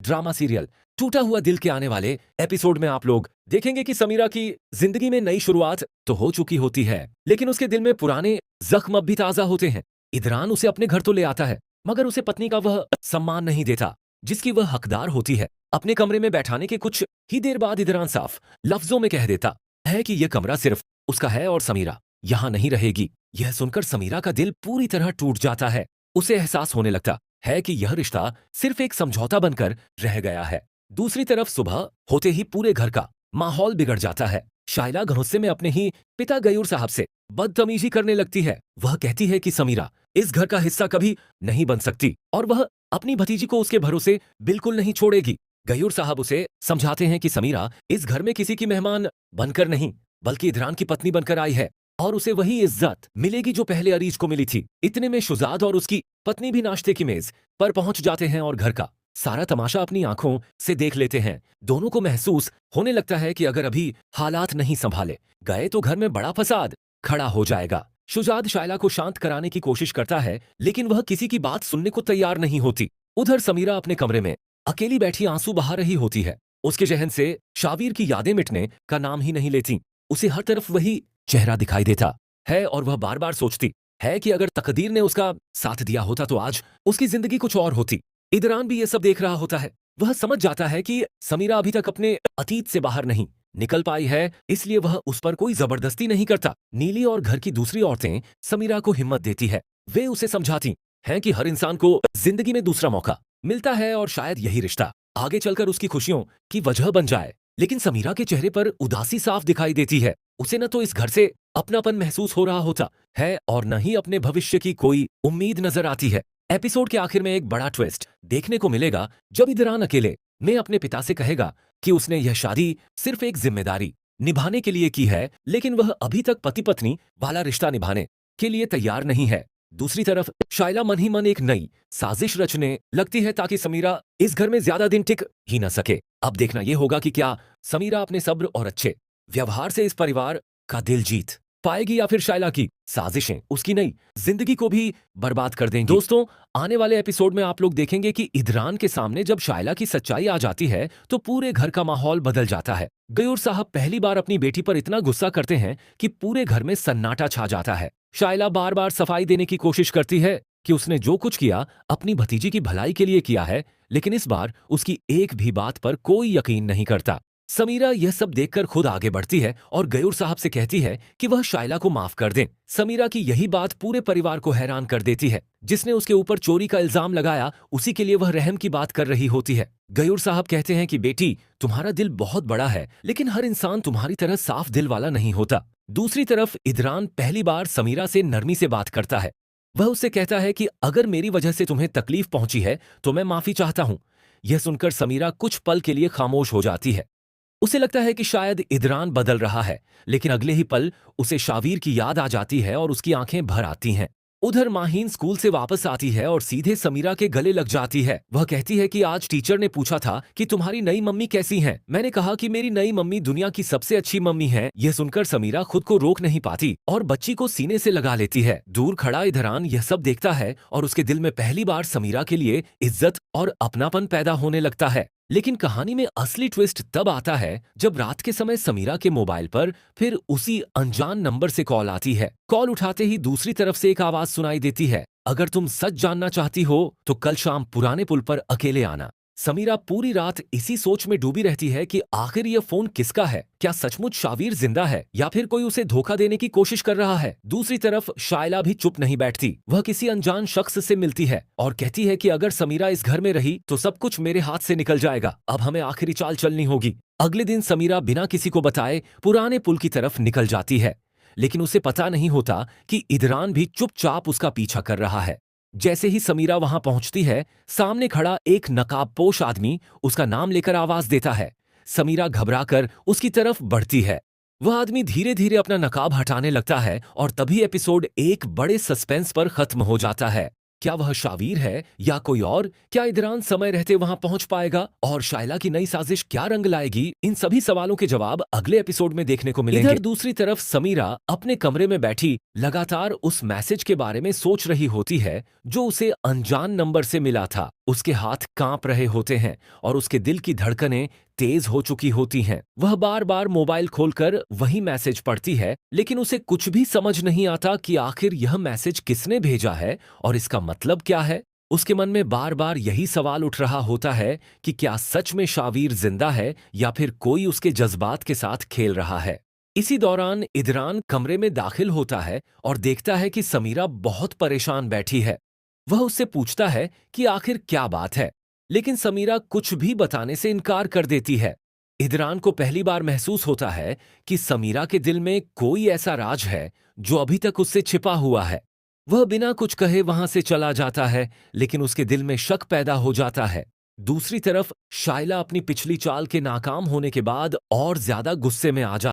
Drama serial टूटा हुआ दिल के आने वाले एपिसोड में आप लोग देखेंगे कि समीरा की जिंदगी में नई शुरुआत तो हो चुकी होती है, लेकिन उसके दिल में पुराने जख्म अब भी ताजा होते हैं। इदरान उसे अपने घर तो ले आता है, मगर उसे पत्नी का वह सम्मान नहीं देता जिसकी वह हकदार होती है। अपने कमरे में बैठाने के कुछ ही देर बाद इदरान साफ लफ्जों में कह देता है कि यह कमरा सिर्फ उसका है और समीरा यहाँ नहीं रहेगी। यह सुनकर समीरा का दिल पूरी तरह टूट जाता है। उसे एहसास होने लगता है कि यह रिश्ता सिर्फ एक समझौता बनकर रह गया है। दूसरी तरफ सुबह होते ही पूरे घर का माहौल बिगड़ जाता है। शाइला गुस्से में अपने ही पिता गयूर साहब से बदतमीजी करने लगती है। वह कहती है कि समीरा इस घर का हिस्सा कभी नहीं बन सकती और वह अपनी भतीजी को उसके भरोसे बिल्कुल नहीं छोड़ेगी। गयूर साहब उसे समझाते हैं कि समीरा इस घर में किसी की मेहमान बनकर नहीं बल्कि इदरान की पत्नी बनकर आई है और उसे वही इज्जत मिलेगी जो पहले अरीज को मिली थी। इतने में शुजाद और उसकी पत्नी भी नाश्ते की मेज पर पहुंच जाते हैं और घर का सारा तमाशा अपनी आंखों से देख लेते हैं। दोनों को महसूस होने लगता है कि अगर अभी हालात नहीं संभाले गए तो घर में बड़ा फसाद खड़ा हो जाएगा। शुजाद शाइला को शांत कराने की कोशिश करता है, लेकिन वह किसी की बात सुनने को तैयार नहीं होती। उधर समीरा अपने कमरे में अकेली बैठी आंसू बहा रही होती है। उसके जहन से शावीर की यादें मिटने का नाम ही नहीं लेती। उसे हर तरफ वही चेहरा दिखाई देता है और वह बार बार सोचती है कि अगर तकदीर ने उसका साथ दिया होता तो आज उसकी जिंदगी कुछ और होती। इदरान भी ये सब देख रहा होता है। वह समझ जाता है कि समीरा अभी तक अपने अतीत से बाहर नहीं निकल पाई है, इसलिए वह उस पर कोई जबरदस्ती नहीं करता। नीली और घर की दूसरी औरतें समीरा को हिम्मत देती है। वे उसे समझाती हैं कि हर इंसान को जिंदगी में दूसरा मौका मिलता है और शायद यही रिश्ता आगे चलकर उसकी खुशियों की वजह बन जाए। लेकिन समीरा के चेहरे पर उदासी साफ दिखाई देती है। उसे न तो इस घर से अपनापन महसूस हो रहा होता है और न ही अपने भविष्य की कोई उम्मीद नजर आती है। एपिसोड के आखिर में एक बड़ा ट्विस्ट देखने को मिलेगा जब इदरान अकेले में अपने पिता से कहेगा कि उसने यह शादी सिर्फ एक जिम्मेदारी निभाने के लिए की है, लेकिन वह अभी तक पति पत्नी वाला रिश्ता निभाने के लिए तैयार नहीं है। दूसरी तरफ शाइला मन ही मन एक नई साजिश रचने लगती है ताकि समीरा इस घर में ज्यादा दिन टिक ही न सके। अब देखना यह होगा कि क्या समीरा अपने सब्र और अच्छे व्यवहार से इस परिवार का दिल जीत पाएगी या फिर शाइला की साजिशें उसकी नई जिंदगी को भी बर्बाद कर देंगी। दोस्तों, आने वाले एपिसोड में आप लोग देखेंगे कि इदरान के सामने जब शाइला की सच्चाई आ जाती है तो पूरे घर का माहौल बदल जाता है। गयूर साहब पहली बार अपनी बेटी पर इतना गुस्सा करते हैं कि पूरे घर में सन्नाटा छा जाता है। शाइला बार बार सफाई देने की कोशिश करती है कि उसने जो कुछ किया अपनी भतीजी की भलाई के लिए किया है, लेकिन इस बार उसकी एक भी बात पर कोई यकीन नहीं करता। समीरा यह सब देखकर खुद आगे बढ़ती है और गयूर साहब से कहती है कि वह शाइला को माफ कर दें। समीरा की यही बात पूरे परिवार को हैरान कर देती है। जिसने उसके ऊपर चोरी का इल्जाम लगाया उसी के लिए वह रहम की बात कर रही होती है। गयूर साहब कहते हैं कि बेटी, तुम्हारा दिल बहुत बड़ा है, लेकिन हर इंसान तुम्हारी तरह साफ दिल वाला नहीं होता। दूसरी तरफ इदरान पहली बार समीरा से नरमी से बात करता है। वह उससे कहता है कि अगर मेरी वजह से तुम्हें तकलीफ पहुंची है तो मैं माफी चाहता हूं। यह सुनकर समीरा कुछ पल के लिए खामोश हो जाती है। उसे लगता है कि शायद इदरान बदल रहा है, लेकिन अगले ही पल उसे शावीर की याद आ जाती है और उसकी आंखें भर आती हैं। उधर माहीन स्कूल से वापस आती है और सीधे समीरा के गले लग जाती है। वह कहती है कि आज टीचर ने पूछा था कि तुम्हारी नई मम्मी कैसी हैं? मैंने कहा कि मेरी नई मम्मी दुनिया की सबसे अच्छी मम्मी है। यह सुनकर समीरा खुद को रोक नहीं पाती और बच्ची को सीने से लगा लेती है। दूर खड़ा इदरान यह सब देखता है और उसके दिल में पहली बार समीरा के लिए इज्जत और अपनापन पैदा होने लगता है। लेकिन कहानी में असली ट्विस्ट तब आता है जब रात के समय समीरा के मोबाइल पर फिर उसी अनजान नंबर से कॉल आती है। कॉल उठाते ही दूसरी तरफ से एक आवाज सुनाई देती है, अगर तुम सच जानना चाहती हो तो कल शाम पुराने पुल पर अकेले आना। समीरा पूरी रात इसी सोच में डूबी रहती है कि आखिर यह फोन किसका है। क्या सचमुच शावीर जिंदा है या फिर कोई उसे धोखा देने की कोशिश कर रहा है। दूसरी तरफ शाइला भी चुप नहीं बैठती। वह किसी अनजान शख्स से मिलती है और कहती है कि अगर समीरा इस घर में रही तो सब कुछ मेरे हाथ से निकल जाएगा। अब हमें आखिरी चाल चलनी होगी। अगले दिन समीरा बिना किसी को बताए पुराने पुल की तरफ निकल जाती है, लेकिन उसे पता नहीं होता कि इदरान भी चुपचाप उसका पीछा कर रहा है। जैसे ही समीरा वहां पहुंचती है, सामने खड़ा एक नकाबपोश आदमी उसका नाम लेकर आवाज देता है। समीरा घबराकर उसकी तरफ बढ़ती है। वह आदमी धीरे धीरे अपना नकाब हटाने लगता है और तभी एपिसोड एक बड़े सस्पेंस पर खत्म हो जाता है। क्या वह शावीर है या कोई और? क्या इदरान समय रहते वहां पहुंच पाएगा? और शाइला की नई साजिश क्या रंग लाएगी? इन सभी सवालों के जवाब अगले एपिसोड में देखने को मिलेंगे। इधर दूसरी तरफ समीरा अपने कमरे में बैठी लगातार उस मैसेज के बारे में सोच रही होती है जो उसे अनजान नंबर से मिला था। उसके हाथ कांप रहे होते हैं और उसके दिल की धड़कनें तेज हो चुकी होती हैं। वह बार बार मोबाइल खोलकर वही मैसेज पढ़ती है, लेकिन उसे कुछ भी समझ नहीं आता कि आखिर यह मैसेज किसने भेजा है और इसका मतलब क्या है। उसके मन में बार बार यही सवाल उठ रहा होता है कि क्या सच में शावीर जिंदा है या फिर कोई उसके जज्बात के साथ खेल रहा है। इसी दौरान इदरान कमरे में दाखिल होता है और देखता है कि समीरा बहुत परेशान बैठी है। वह उससे पूछता है कि आखिर क्या बात है, लेकिन समीरा कुछ भी बताने से इनकार कर देती है। इदरान को पहली बार महसूस होता है कि समीरा के दिल में कोई ऐसा राज है जो अभी तक उससे छिपा हुआ है। वह बिना कुछ कहे वहां से चला जाता है, लेकिन उसके दिल में शक पैदा हो जाता है। दूसरी तरफ शाइला अपनी पिछली चाल के नाकाम होने के बाद और ज्यादा गुस्से में आ जाती